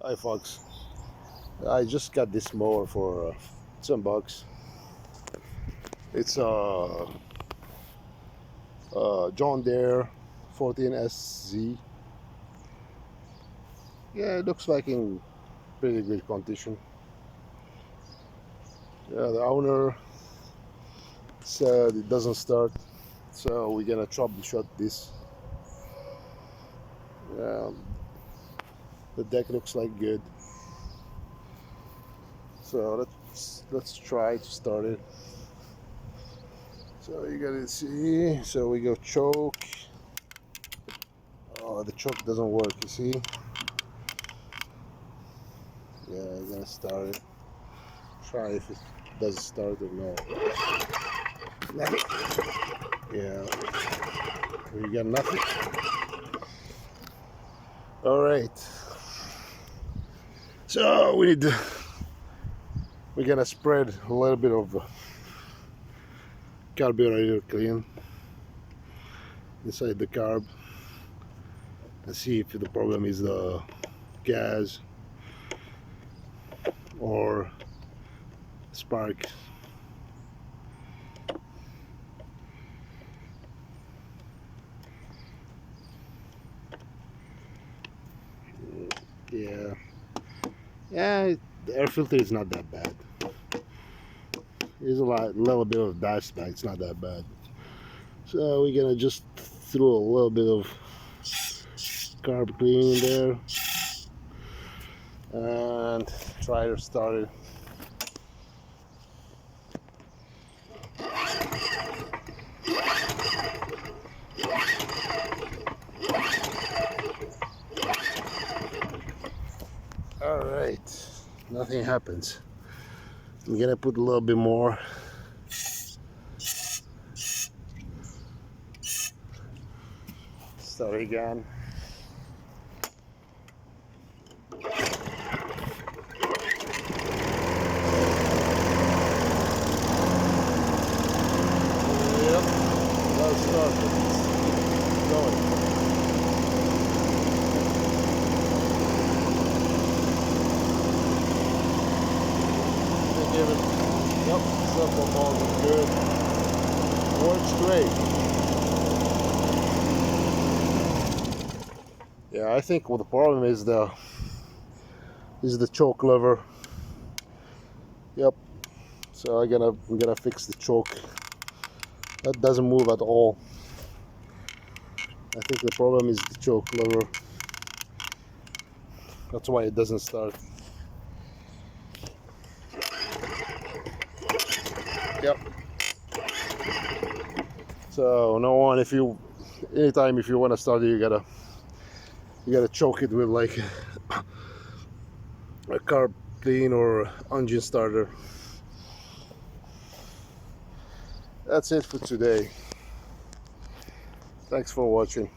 Hi folks, I just got this mower for $10. It's a John Deere 14SZ. Yeah, it looks like in pretty good condition. Yeah, the owner said it doesn't start, so we're gonna troubleshoot this. The deck looks like good, so let's try to start it. So you gotta see, so we go choke. Oh, the choke doesn't work, you see. Yeah, I'm gonna start it. Try if it does start or no. Nothing. Yeah, we got nothing. All right. So we're gonna spread a little bit of carburetor clean inside the carb and see if the problem is the gas or spark. Yeah, the air filter is not that bad. There's a little bit of dust, but it's not that bad. So we're gonna just throw a little bit of carb clean in there and try to start it. All right, nothing happens. I'm gonna put a little bit more. Start again. Yep, let's start it. Keep going. Give it. Yep, simple ball is good. Works great. Yeah, I think the problem is the choke lever. Yep. So I'm gonna fix the choke. That doesn't move at all. I think the problem is the choke lever. That's why it doesn't start. Yep. So no one, anytime if you want to start it, you gotta choke it with like a carb clean or engine starter. That's it for today. Thanks for watching.